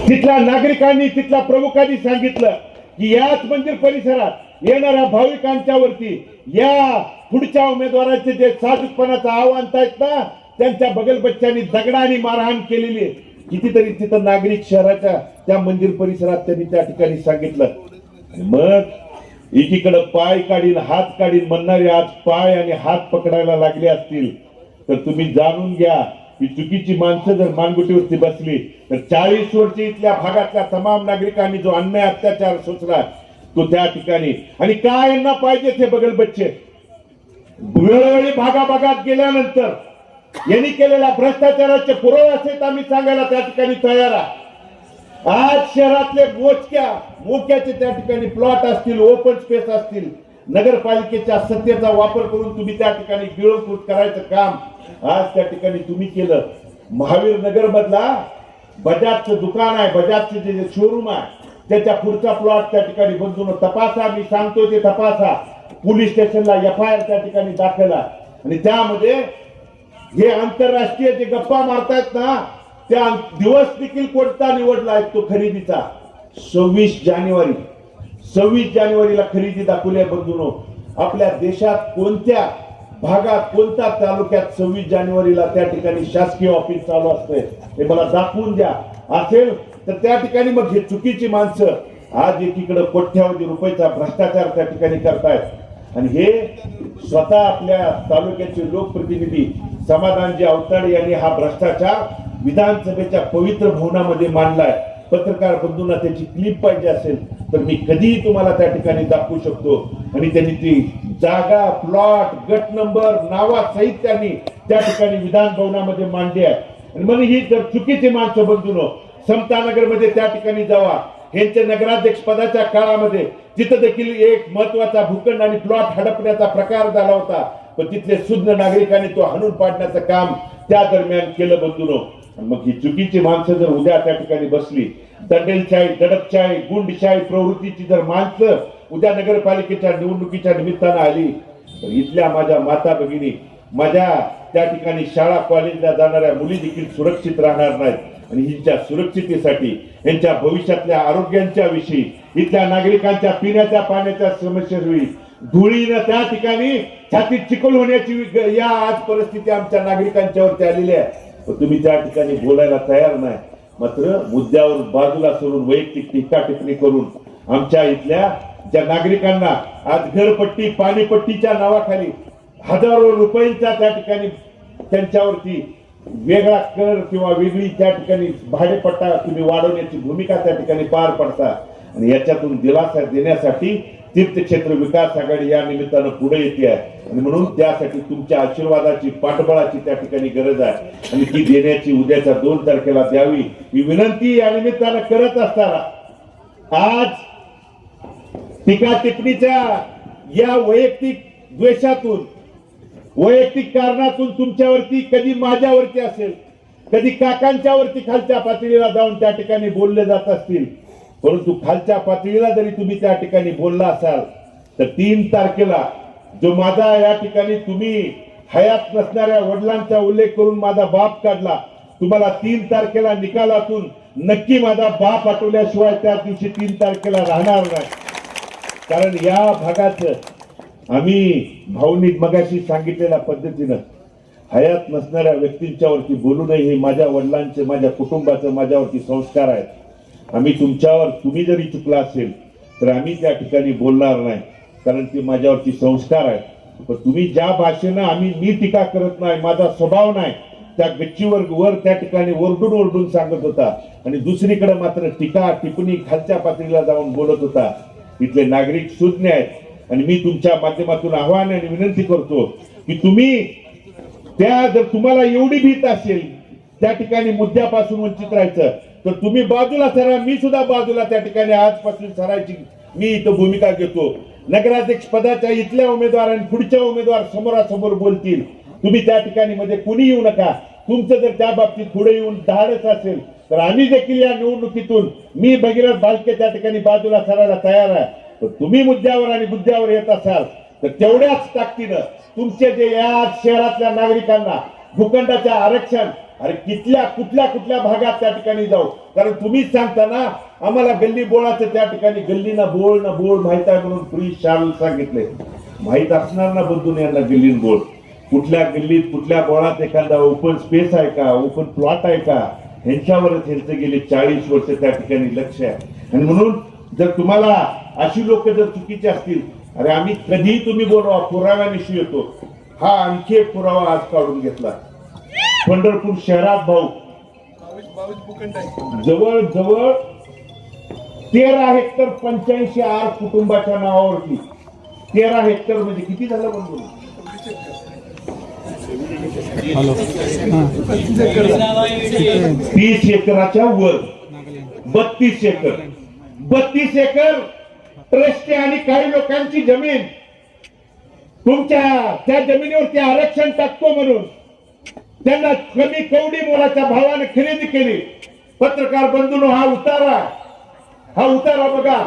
तिथल्या नागरिकांनी तिथल्या प्रमुखांनी सांगितलं की याच मंदिर परिसरात येणाऱ्या भाविकांच्या वरती या पुढच्या उमेदवाराचे जे साजूकपणाचं आव्हान आहेत ना, त्यांच्या बगलबच्च्यांनी दगडाने मारहाण केलेली आहे. कितीतरी तिथं नागरिक शहराच्या त्या मंदिर परिसरात त्यांनी त्या ठिकाणी सांगितलं. मग एकीकडे पाय काढीन हात काढीन म्हणणारे आज पाय आणि हात पकडायला लागले असतील तर तुम्ही जाणून घ्या ही चुकीची माणसं जर मानगुटीवरती बसली तर 40 वर्ष इथल्या भागातल्या तमाम नागरिकांनी जो अन्याय अत्याचार सोसला तो त्या ठिकाणी. आणि काय यांना पाहिजे ते बगलबच्चे वेळोवेळी भागाभागात गेल्यानंतर यांनी केलेल्या भ्रष्टाचाराचे पुरावे असेल आम्ही सांगायला त्या ठिकाणी तयार आहे. आज शहरातले मोक्याचे त्या ठिकाणी प्लॉट असतील, ओपन स्पेस असतील, नगरपालिकेच्या सत्तेचा वापर करून तुम्ही त्या ठिकाणी गिळंकृत करायचं काम आज त्या ठिकाणी तुम्ही केलं. महावीर नगर मधला बजाजचं दुकान आहे, बजाजचं जे शोरूम आहे त्याच्या पुढचा प्लॉट त्या ठिकाणी बंधून तपासा. मी सांगतो ते तपासा. पोलीस स्टेशनला FIR त्या ठिकाणी दाखल आहे. आणि त्यामध्ये हे आंतरराष्ट्रीय जे गप्पा मारतायत ना त्या दिवस देखील कोणता निवडला आहे तो खरेदीचा 26 जानेवारीला खरेदी दाखवली आहे. बंधूंनो, आपल्या देशात कोणत्या भागात कोणत्या तालुक्यात 26 जानेवारीला त्या ठिकाणी शासकीय ऑफिस चालू असते हे मला दाखवून द्या. असेल तर त्या ठिकाणी मग हे चुकीची माणसं आज एकीकडे कोट्यावधी रुपयाचा भ्रष्टाचार त्या ठिकाणी करतायत आणि हे स्वतः आपल्या तालुक्याचे लोकप्रतिनिधी समाधानजी अवताडे यांनी हा भ्रष्टाचार विधानसभेच्या पवित्र भवनामध्ये मांडलाय. पत्रकार बंधूंना त्याची क्लिप पाहिजे असेल तर मी कधीही तुम्हाला त्या ठिकाणी दाखवू शकतो. आणि त्यांनी ती जागा, प्लॉट, गट नंबर नावासहित त्यांनी त्या ठिकाणी विधान भवनामध्ये मांडली आहे. आणि म्हणून ही जर चुकीची माणसं बंधूंनो समतानगर मध्ये त्या ठिकाणी जावा. यांच्या नगराध्यक्ष पदाच्या काळामध्ये तिथं देखील एक महत्वाचा भूखंड आणि प्लॉट हडपण्याचा प्रकार झाला होता. पण तिथले शुद्ध नागरिकांनी तो हाणून पाडण्याचं काम त्या दरम्यान केलं बंधूंनो. मग ही चुकीची माणसं जर उद्या त्या ठिकाणी बसली, दंडेलशाही, दडपशाही, गुंडशाही प्रवृत्तीची जर माणसं उद्या नगरपालिकेच्या निवडणुकीच्या निमित्तानं आली तर इथल्या माझ्या माता भगिनी, माझ्या त्या ठिकाणी शाळा कॉलेजला जाणाऱ्या मुली देखील सुरक्षित राहणार नाहीत. आणि हिंच्या सुरक्षितेसाठी, यांच्या भविष्यातल्या आरोग्यांच्या विषयी, इथल्या नागरिकांच्या पिण्याच्या पाण्याच्या समस्येविषयी धुळीनं त्या ठिकाणी छातीत चिखल होण्याची या आज परिस्थिती आमच्या नागरिकांच्यावरती आलेली आहे. तुम्ही त्या ठिकाणी बोलायला तयार नाही. मात्र मुद्द्यावर बाजूला सोडून वैयक्तिक टीका टिप्पणी करून आमच्या इथल्या ज्या नागरिकांना आज घरपट्टी पाणीपट्टीच्या नावाखाली हजारो रुपयांचा त्या ठिकाणी त्यांच्यावरती वेगळा कर किंवा वेगळी त्या ठिकाणी भाडेपट्टा तुम्ही वाढवण्याची भूमिका त्या ठिकाणी पार पडता. आणि याच्यातून दिलासा देण्यासाठी तीर्थक्षेत्र विकास आघाडी या निमित्तानं पुढे येते आहे. आणि म्हणून त्यासाठी तुमच्या आशीर्वादाची, पाठबळाची त्या ठिकाणी गरज आहे. आणि ती देण्याची उद्याच्या 2 तारखेला द्यावी ही विनंती या निमित्तानं करत असताना आज टीका टिप्पणीच्या या वैयक्तिक द्वेषातून, वैयक्तिक कारणातून तुमच्यावरती, कधी माझ्यावरती असेल, कधी काकांच्यावरती खालच्या पातळीला जाऊन त्या ठिकाणी बोलले जात असतील. परंतु खालच्या पातळीला जरी तुम्ही त्या ठिकाणी बोलला असाल तर 3 तारखेला जो माझा या ठिकाणी तुम्ही हयात नसणाऱ्या वडिलांचा उल्लेख करून माझा बाप काढला, तुम्हाला 3 तारखेला निकालातून नक्की माझा बाप आठवल्याशिवाय त्या दिवशी 3 तारखेला राहणार नाही. कारण या भागाचं आम्ही भाऊनी मगाशी सांगितलेल्या पद्धतीनं हयात नसणाऱ्या व्यक्तींच्यावरती बोलू नये. हे माझ्या वडिलांचे, माझ्या कुटुंबाचं माझ्यावरती संस्कार आहेत. आम्ही तुमच्यावर, तुम्ही जरी चुकला असेल तर आम्ही त्या ठिकाणी बोलणार नाही, कारण ते माझ्यावरती संस्कार आहेत. पण तुम्ही ज्या भाषेनं मी टीका करत नाही, माझा स्वभाव नाही, त्या गच्चीवर वर त्या ठिकाणी ओरडून सांगत होता आणि दुसरीकडे मात्र टीका टिप्पणी खालच्या पातळीला जाऊन बोलत होता. इथले नागरिक सुज्ञ आहेत आणि मी तुमच्या माध्यमातून आव्हान आणि विनंती करतो की तुम्ही जर तुम्हाला एवढी भीत असेल त्या ठिकाणी मुद्द्यापासून वंचित राहायचं तर तुम्ही बाजूला सरा. मी सुद्धा बाजूला त्या ठिकाणी आजपासून सरायची मी इथं भूमिका घेतो. नगराध्यक्ष पदाच्या इथल्या उमेदवार आणि पुढच्या उमेदवार समोरासमोर बोलतील. तुम्ही त्या ठिकाणी मध्ये कुणी येऊ नका. तुमचं जर त्या बाबतीत पुढे येऊन धाडस असेल तर आम्ही देखील या निवडणुकीतून मी भगीरथ बालके त्या ठिकाणी बाजूला सरायला तयार आहे. तर तुम्ही मुद्द्यावर आणि मुद्द्यावर येत असाल तर तेवढ्याच ताकदीनं तुमचे जे या शहरातल्या नागरिकांना भूखंडाचे आरक्षण अरे कुठल्या कुठल्या भागात त्या ठिकाणी जाऊ, कारण तुम्हीच सांगता ना आम्हाला गल्ली बोळाचं त्या ठिकाणी गल्ली ना बोळ माहित आहे म्हणून फ्री शाल सांगितले. माहित असणार ना बंधून यांना गल्ली बोळ, कुठल्या गल्लीत कुठल्या बोळात एखादा ओपन स्पेस आहे का, ओपन प्लॉट आहे का, ह्यांच्यावरच ह्यांचं गेले 40 वर्ष त्या ठिकाणी लक्ष आहे. आणि म्हणून जर तुम्हाला अशी लोक जर चुकीची असतील, अरे आम्ही कधीही तुम्ही बोलवा पुराव्यानिशी येतो. हा आणखी एक पुरावा आज काढून घेतला. पंढरपूर शहरात भाऊ जवळ 13 हेक्टर 85 आर कुटुंबाच्या नावावरती 13 हेक्टर म्हणजे किती झालं बंधू? 30 एकराच्या वर 32 एकर ट्रस्ट आणि काही लोकांची जमीन तुमच्या त्या जमिनीवरती आरक्षण टाकतो म्हणून त्यांना कमी कवडी मोलाच्या भावाने खरेदी केली. पत्रकार बंधूंनो, हा उतारा बघा.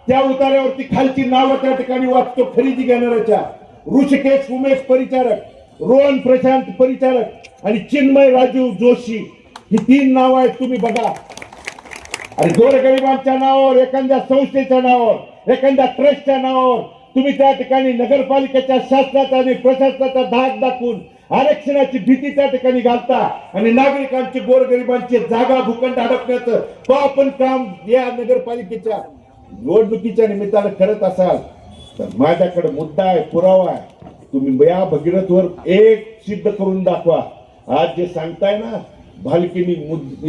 त्या उतार्यावरती खालची नावं त्या ठिकाणी वाचतो खरेदी घेणाऱ्याच्या. ऋषिकेश उमेश परिचारक, रोहन प्रशांत परिचारक आणि चिन्मय राजू जोशी, ही 3 नावं आहेत. तुम्ही बघा. आणि गोरगरिबांच्या नावावर, एखाद्या संस्थेच्या नावावर, एखाद्या ट्रस्टच्या नावावर तुम्ही त्या ठिकाणी नगरपालिकेच्या शासनाचा आणि प्रशासनाचा धाक दाखवून आरक्षणाची भीती त्या ठिकाणी घालता आणि नागरिकांची गोरगरिबांची जागा भूखंड अडकण्याचं आपण काम या नगरपालिकेच्या निवडणुकीच्या निमित्तानं करत असाल तर माझ्याकडे मुद्दा आहे, पुरावा आहे. तुम्ही या भगीरथवर एक सिद्ध करून दाखवा. आज जे सांगताय ना भालकेनी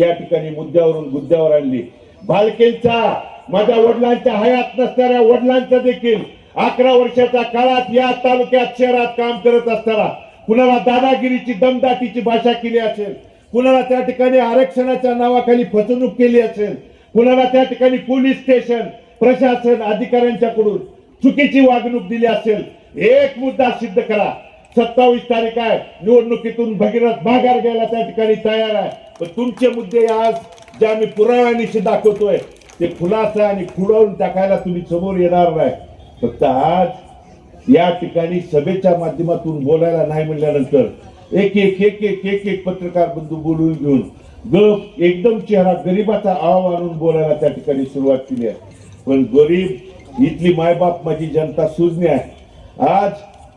या ठिकाणी मुद्द्यावरून गुद्द्यावर आणली. भालकेंचा माझ्या वडिलांच्या हयात नसणाऱ्या वडिलांचा देखील 11 वर्षाच्या काळात या तालुक्यात शहरात काम करत असताना कुणाला दादागिरीची दमदाटीची भाषा केली असेल, कुणाला त्या ठिकाणी आरक्षणाच्या नावाखाली फसवणूक केली असेल, कुणाला त्या ठिकाणी पोलीस स्टेशन प्रशासन अधिकाऱ्यांच्याकडून चुकीची वागणूक दिली असेल, एक मुद्दा सिद्ध करा. 27 तारीख आहे, निवडणुकीतून भगीरथ माघार घ्यायला त्या ठिकाणी तयार आहे. पण तुमचे मुद्दे आज जे आम्ही पुराव्यानिशी दाखवतोय ते खुलासा आणि खुडवून टाकायला तुम्ही समोर येणार नाही. फक्त आज या ठिकाणी सभेच्या माध्यमातून बोलायला नाही म्हणल्यानंतर एक पत्रकार बंधू बोलून घेऊन गप एकदम चेहरा गरीबाचा आव आणून बोलायला त्या ठिकाणी सुरुवात केली आहे. पण गरीब इथली मायबाप माझी जनता सुज्ञ आहे. आज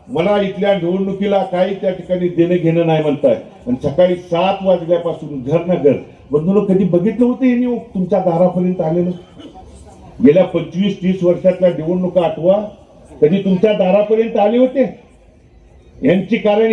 मला इथल्या निवडणुकीला काही त्या ठिकाणी देणं घेणं नाही म्हणताय आणि सकाळी 7 वाजल्यापासून घर ना घर बंधूंनो, कधी बघितलं होतं यांनी तुमच्या दारापर्यंत आलेलं? गेल्या 25-30 वर्षातल्या निवडणुका आठवा, कधी तुमच्या दारापर्यंत आले होते यांची? कारण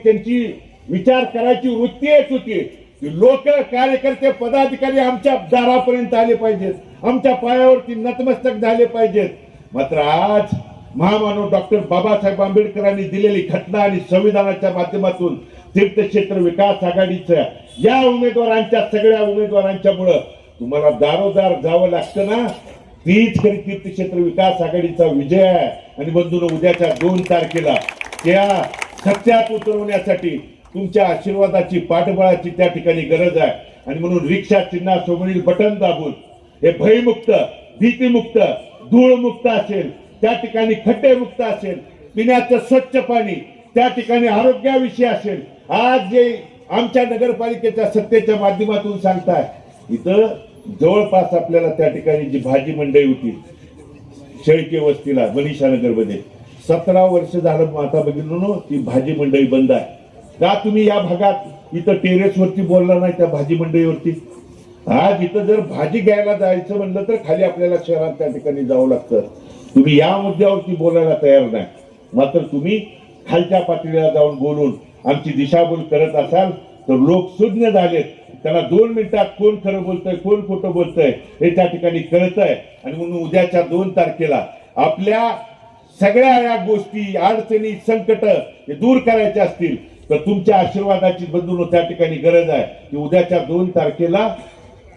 त्यांची विचार करायची वृत्ती येत होती की लोक कार्यकर्ते पदाधिकारी आमच्या दारापर्यंत आले पाहिजेत, आमच्या पायावरती नतमस्तक झाले पाहिजेत. मात्र आज महामानव डॉक्टर बाबासाहेब आंबेडकरांनी दिलेली घटना आणि संविधानाच्या माध्यमातून तीर्थक्षेत्र विकास आघाडीच्या या उमेदवारांच्या सगळ्या उमेदवारांच्या मुळे तुम्हाला दारोदार जावं लागतं ना. तीच खरी तीर्थक्षेत्र विकास आघाडीचा विजय आहे. आणि बंधूंनो, उद्याच्या 2 तारखेला त्या सत्यात उतरवण्यासाठी तुमच्या आशीर्वादाची पाठबळाची त्या ठिकाणी गरज आहे. आणि म्हणून रिक्षा चिन्हासमोरील बटन दाबून हे भयमुक्त, भीतीमुक्त, धूळमुक्त असेल, त्या ठिकाणी खड्डेमुक्त असेल, पिण्याचं स्वच्छ पाणी, त्या ठिकाणी आरोग्याविषयी असेल, आज जे आमच्या नगरपालिकेच्या सत्तेच्या माध्यमातून सांगताय, इथं जवळपास आपल्याला त्या ठिकाणी जी भाजी मंडई होती शेळके वस्तीला मनीषानगर मध्ये 17 वर्ष झालं आता बघितलं ना, ती भाजी मंडई बंद आहे. का तुम्ही या भागात इथं टेरेसवरती बोलला नाही त्या भाजी मंडईवरती? आज इथं जर भाजी घ्यायला जायचं म्हणलं तर खाली आपल्याला शहरात त्या ठिकाणी जावं लागतं. तुम्ही या मुद्द्यावरती बोलायला तयार नाही. मात्र तुम्ही खालच्या पातळीला जाऊन बोलून आमची दिशाभूल करत असाल तर लोक सुज्ञ झालेत. त्यांना 2 मिनिटात कोण खरं बोलतंय कोण खोटं बोलतंय हे त्या ठिकाणी कळतंय. आणि म्हणून उद्याच्या 2 तारखेला आपल्या सगळ्या या गोष्टी, अडचणी, संकट हे दूर करायचे असतील तर तुमच्या आशीर्वादाची बंधूंनो त्या ठिकाणी गरज आहे. की उद्याच्या 2 तारखेला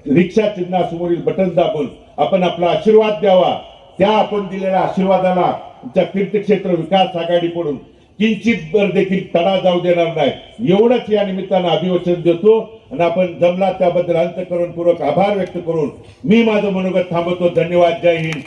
रिक्षा चिन्हासमोरील बटन दाबून आपण आपला आशीर्वाद द्यावा. त्या आपण दिलेल्या आशीर्वादाला तुमच्या तीर्थक्षेत्र विकास आघाडीकडून किंचित भर देखील तडा जाऊ देणार नाही. एवढंच या निमित्तानं अभिवचन देतो. आणि आपण जमला त्याबद्दल अंतःकरणपूर्वक आभार व्यक्त करून मी माझं मनोगत थांबवतो. धन्यवाद. जय हिंद.